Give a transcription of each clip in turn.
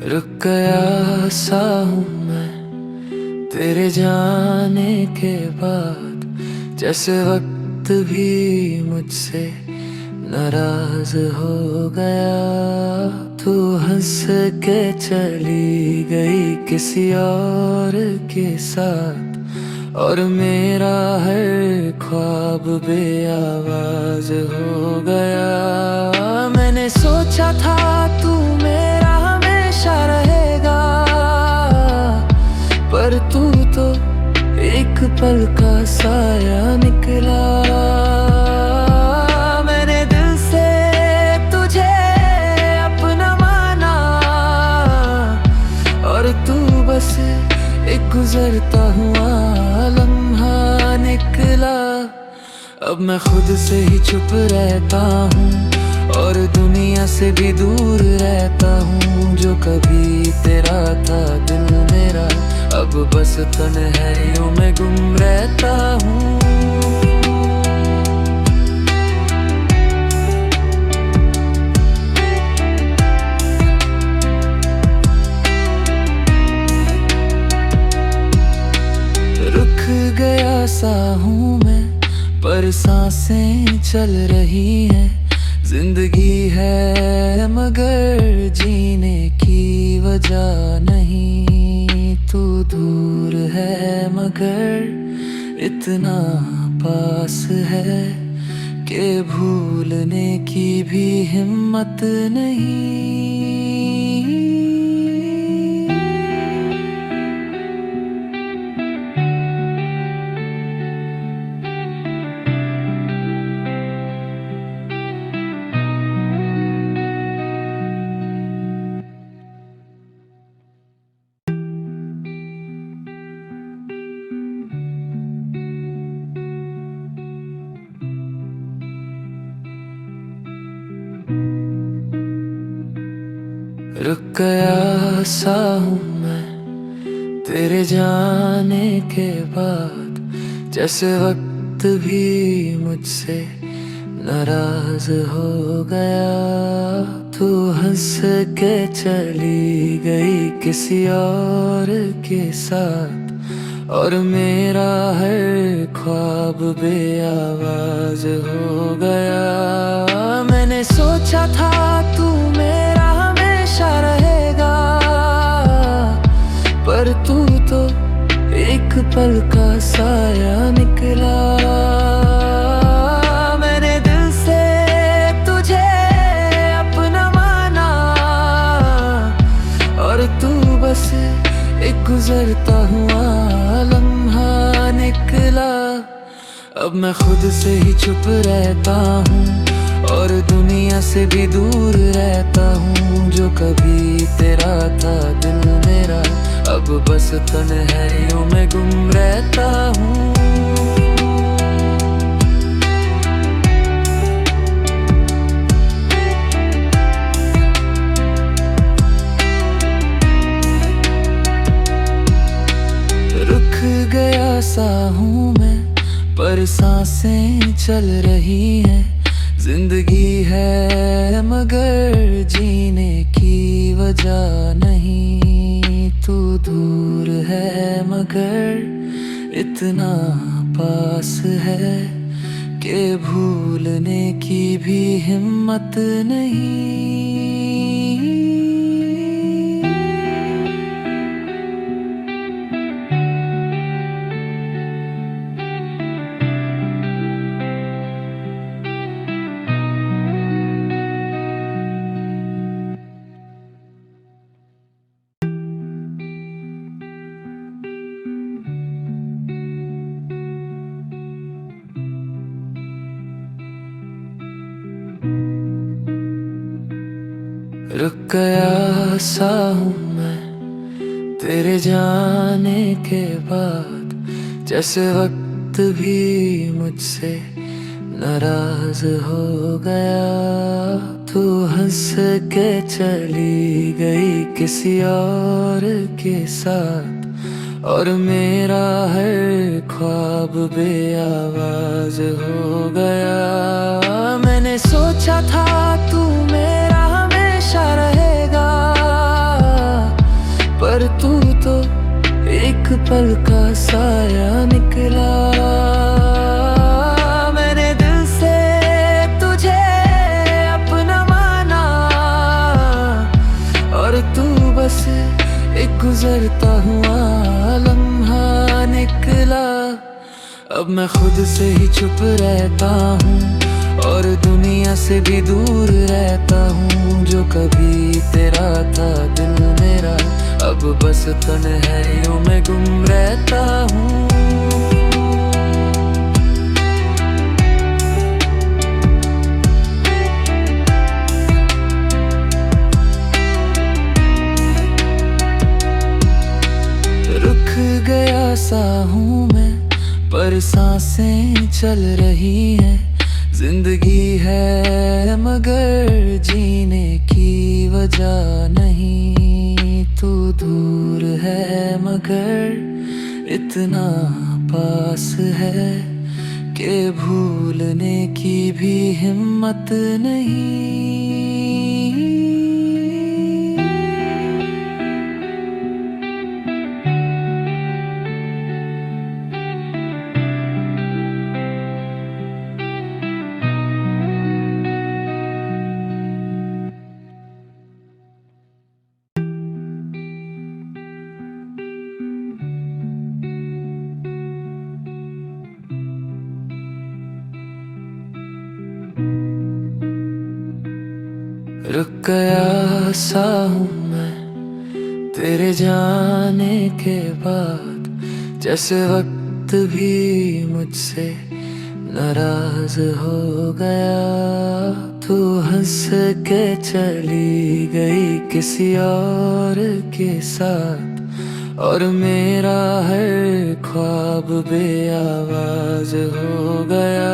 रुक गया सा हूँ मैं तेरे जाने के बाद, जैसे वक्त भी मुझसे नाराज हो गया। तू हंस के चली गई किसी और के साथ, और मेरा हर ख्वाब बेआवाज हो गया। मैंने सोचा था तू मेरा हमेशा रहेगा, पर तू तो एक पल का साया निकला। मैंने दिल से तुझे अपना माना, और तू बस एक गुजरता हुआ लम्हा निकला। अब मैं खुद से ही चुप रहता हूँ और दुनिया से भी दूर रहता हूँ। जो कभी तेरा था दिल मेरा, अब बस तन्हाइयों में गुम रहता हूँ। रुक गया सा हूँ मैं, पर सांसें चल रही हैं। जिंदगी है मगर जीने की वजह नहीं। तू दूर है मगर इतना पास है कि भूलने की भी हिम्मत नहीं। रुक गया सा हूँ मैं तेरे जाने के बाद, जैसे वक्त भी मुझसे नाराज हो गया। तू हंस के चली गई किसी और के साथ, और मेरा हर ख्वाब बेआवाज हो गया। मैंने सोचा था तू मेरा हमेशा रहेगा, पर तू तो एक पल का साया निकला। मैंने दिल से तुझे अपना माना, और तू बस एक गुजरता हुआ लम्हा निकला। अब मैं खुद से ही चुप रहता हूँ और दुनिया से भी दूर रहता हूँ। जो कभी तेरा था दिल मेरा, अब बस तन्हाइयों में गुम रहता हूँ। रुक गया सा हूँ मैं, पर सांसें चल रही हैं। जिंदगी है मगर जीने की वजह नहीं। तू दूर है मगर इतना पास है कि भूलने की भी हिम्मत नहीं। रुक गया सा हूँ मैं तेरे जाने के बाद, जैसे वक्त भी मुझसे नाराज हो गया। तू हंस के चली गई किसी और के साथ, और मेरा हर ख्वाब बेआवाज हो गया। मैंने सोचा था तू मेरा हमेशा रहेगा, तो एक पल का साया निकला। मैंने दिल से तुझे अपना माना और तू बस एक गुजरता हुआ लम्हा निकला। अब मैं खुद से ही चुप रहता हूँ और दुनिया से भी दूर रहता हूँ। जो कभी तेरा था दिल मेरा, अब बस तन्हाइयों में गुम रहता हूँ। रुक गया सा हूँ मैं, पर सांसें चल रही हैं। जिंदगी है मगर जीने की वजह नहीं। तू दूर है मगर इतना पास है कि भूलने की भी हिम्मत नहीं। रुक गया सा हूँ मैं तेरे जाने के बाद, जैसे वक्त भी मुझसे नाराज हो गया। तू हंस के चली गई किसी और के साथ और मेरा हर ख्वाब बेआवाज हो गया।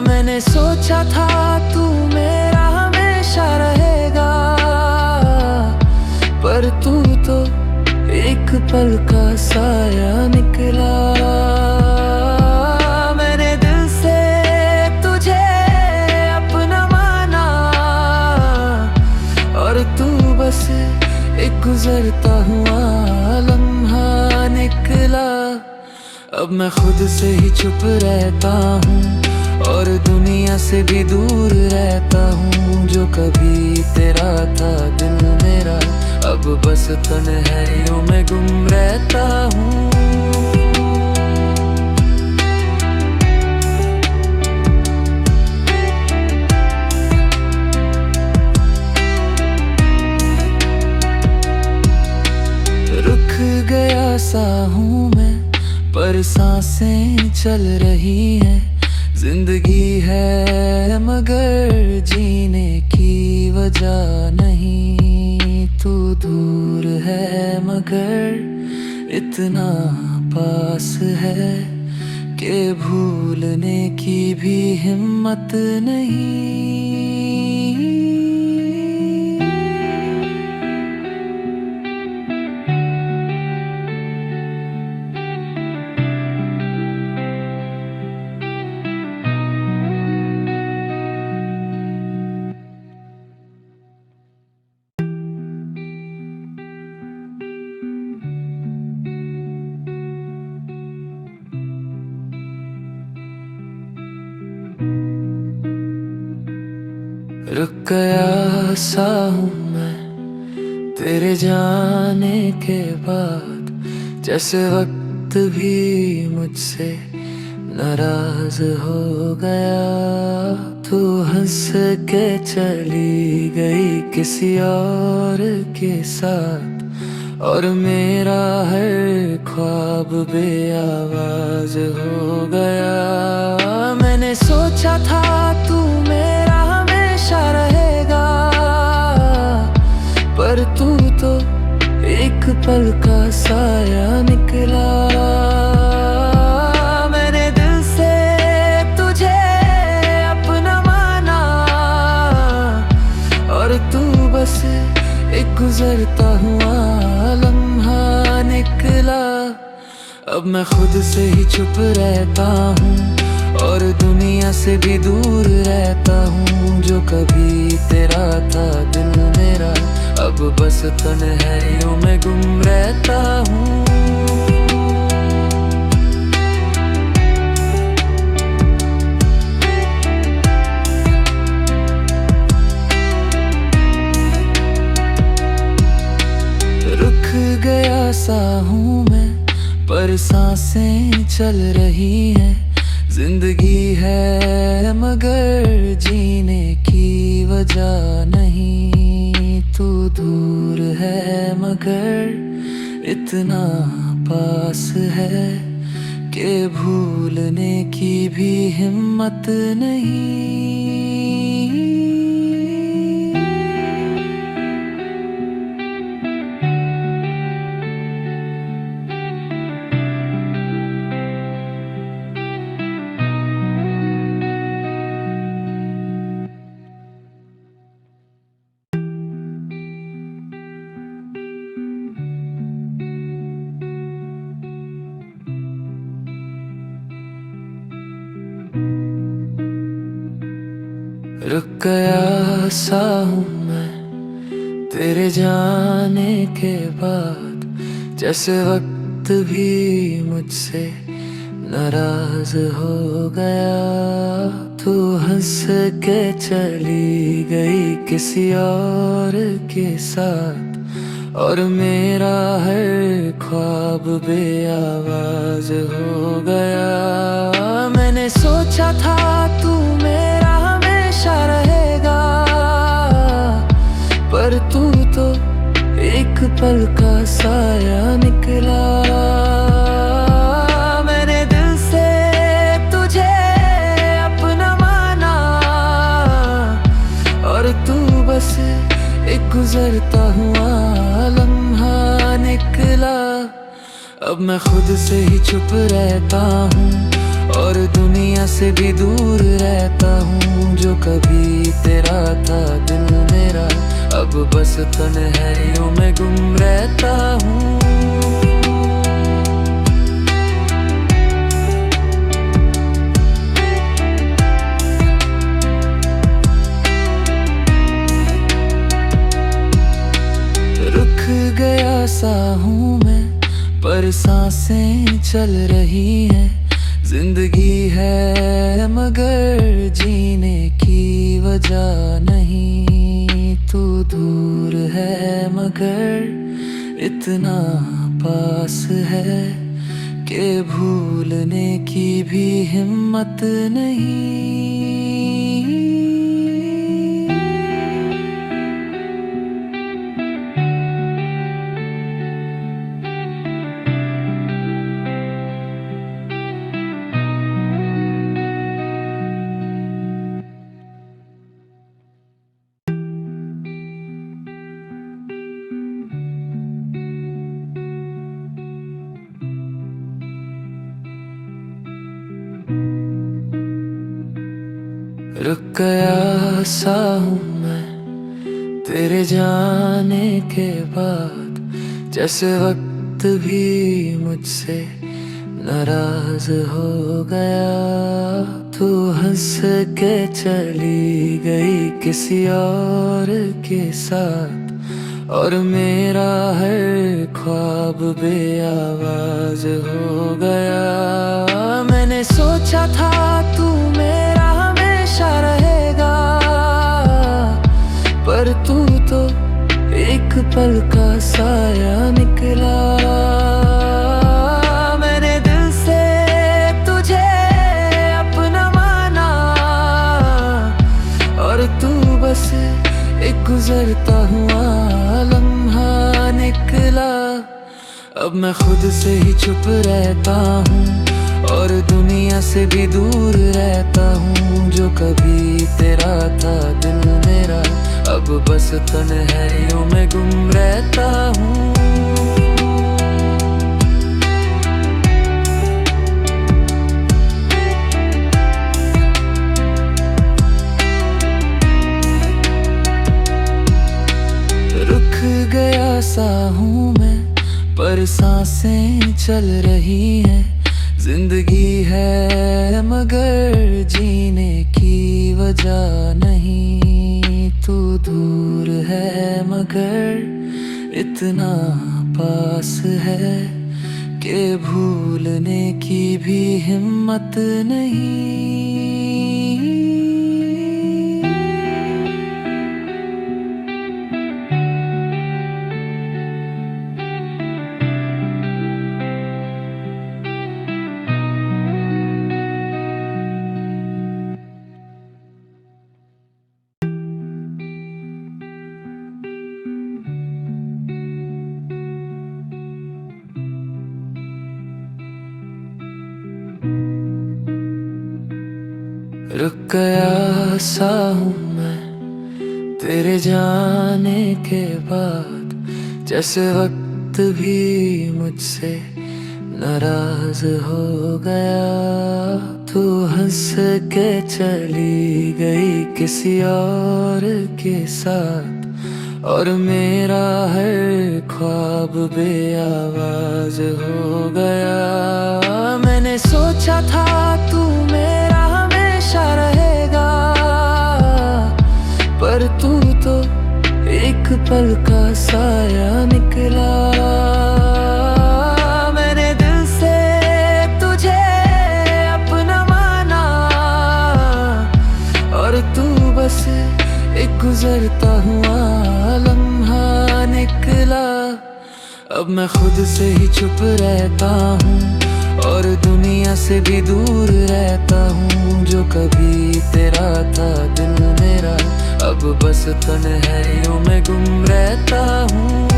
मैंने सोचा था तू मेरा हमेशा रहेगा, पर तू तो एक पल का साया निकला। मैंने दिल से तुझे अपना माना और तू बस एक गुजरता हुआ लम्हा निकला। अब मैं खुद से ही चुप रहता हूँ और दुनिया से भी दूर रहता हूँ। जो कभी तेरा था दिल मेरा, अब बस तन्हाइयों में गुम रहता हूँ। रुक गया सा हूँ मैं, पर सांसें चल रही हैं। जिंदगी है मगर जीने की वजह नहीं। तू दूर है मगर इतना पास है कि भूलने की भी हिम्मत नहीं। रुक गया सा हूँ मैं तेरे जाने के बाद, जैसे वक्त भी मुझसे नाराज हो गया। तू हंस के चली गई किसी और के साथ और मेरा हर ख्वाब बेआवाज हो गया। मैंने सोचा था तू मेरा हमेशा रहेगा, पर तू तो एक पल का साया निकला। मैंने दिल से तुझे अपना माना और तू बस एक गुजरता हुआ लम्हा निकला। अब मैं खुद से ही चुप रहता हूँ और दुनिया से भी दूर रहता हूँ। जो कभी तेरा था दिल मेरा, अब बस तन्हाइयों में गुम रहता हूँ। रुक गया सा हूँ मैं, पर सांसें चल रही हैं। जिंदगी है मगर जीने की वजह नहीं। तू दूर है मगर इतना पास है कि भूलने की भी हिम्मत नहीं। रुक गया सा हूँ मैं तेरे जाने के बाद, जैसे वक्त भी मुझसे नाराज हो गया। तू हंस के चली गई किसी और के साथ, और मेरा हर ख्वाब बेआवाज हो गया। मैंने सोचा था तू मेरा हमेशा रहेगा, पर तू तो एक पल का साया निकला। मैंने दिल से तुझे अपना माना, और तू बस एक गुजरता हुआ लम्हा निकला। अब मैं खुद से ही चुप रहता हूँ, और दुनिया से भी दूर रहता हूँ। जो कभी तेरा था दिल मेरा, अब बस तन्हाइयों में गुम रहता हूँ। रुक गया सा हूँ मैं, पर सांसें चल रही हैं। जिंदगी है मगर जीने की वजह नहीं। तू दूर है मगर इतना पास है कि भूलने की भी हिम्मत नहीं। रुक गया सा हूँ मैं तेरे जाने के बाद, जैसे वक्त भी मुझसे नाराज हो गया। तू हंस के चली गई किसी और के साथ, और मेरा हर ख्वाब बेआवाज हो गया। मैंने सोचा था तू मेरा हमेशा रहेगा, पर तू तो एक पल का साया निकला। मैंने दिल से तुझे अपना माना, और तू बस एक गुजरता हुआ लम्हा निकला। अब मैं खुद से ही चुप रहता हूँ, और दुनिया से भी दूर रहता हूँ। जो कभी तेरा था दिल मेरा, अब बस तन्हाइयों में गुम रहता हूँ। रुक गया सा हूँ मैं, पर सांसें चल रही हैं। जिंदगी है मगर जीने की वजह नहीं। तू दूर है मगर इतना पास है कि भूलने की भी हिम्मत नहीं। रुक गया सा हूँ मैं तेरे जाने के बाद, जैसे वक्त भी मुझसे नाराज हो गया। तू हंस के चली गई किसी और के साथ, और मेरा हर ख्वाब बेआवाज हो गया। मैंने सोचा था तू मेरा हमेशा रहेगा, पर तू तो एक पल का साया निकला। मैंने दिल से तुझे अपना माना, और तू बस एक गुजरता हुआ लम्हा निकला। अब मैं खुद से ही चुप रहता हूँ और दुनिया से भी दूर रहता हूँ। जो कभी तेरा था दिल मेरा, अब बस तन्हाइयों में गुम रहता हूँ।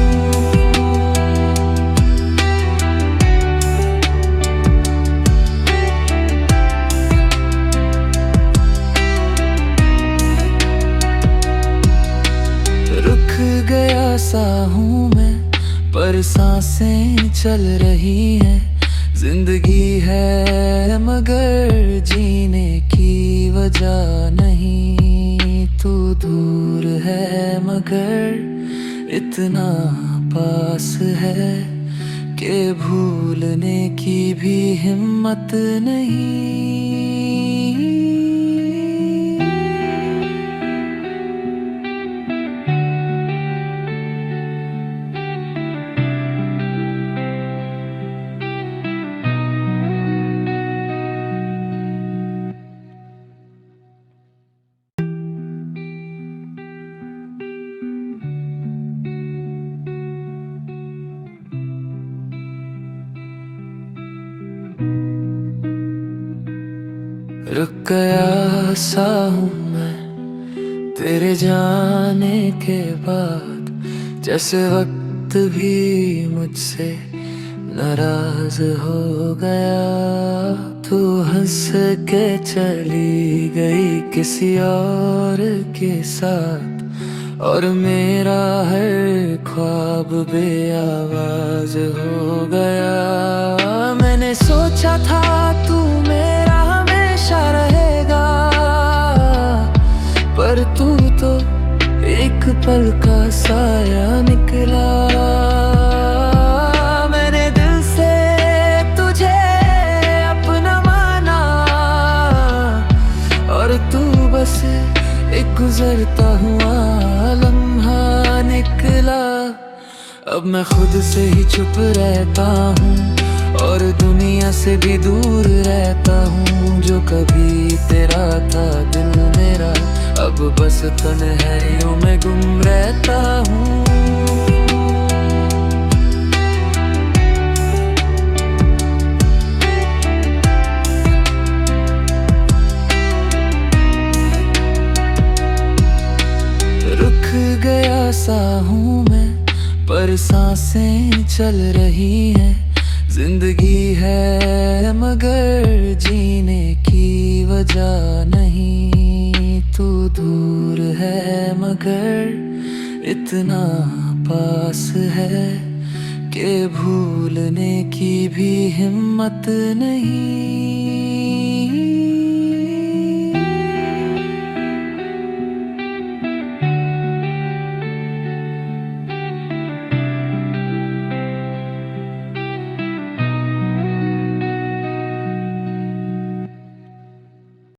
रुक गया सा हूँ मैं, पर सांसें चल रही हैं। जिंदगी है मगर जीने की वजह नहीं। तू दूर है मगर इतना पास है कि भूलने की भी हिम्मत नहीं। रुक गया सा हूँ मैं तेरे जाने के बाद, जैसे वक्त भी मुझसे नाराज हो गया। तू हंस के चली गई किसी और के साथ, और मेरा हर ख्वाब बेआवाज हो गया। मैंने सोचा था तू मेरा हमेशा रहेगा, पर तू तो एक पल का साया निकला। मैंने दिल से तुझे अपना माना, और तू बस एक गुजरता हुआ लम्हा निकला। अब मैं खुद से ही चुप रहता हूँ और दुनिया से भी दूर रहता हूँ। जो कभी तेरा था दिल मेरा, अब बस तन्हाइयों में गुम रहता हूँ। रुक गया सा हूँ मैं, पर सांसें चल रही हैं। जिंदगी है मगर जीने की वजह नहीं। तू दूर है मगर इतना पास है कि भूलने की भी हिम्मत नहीं।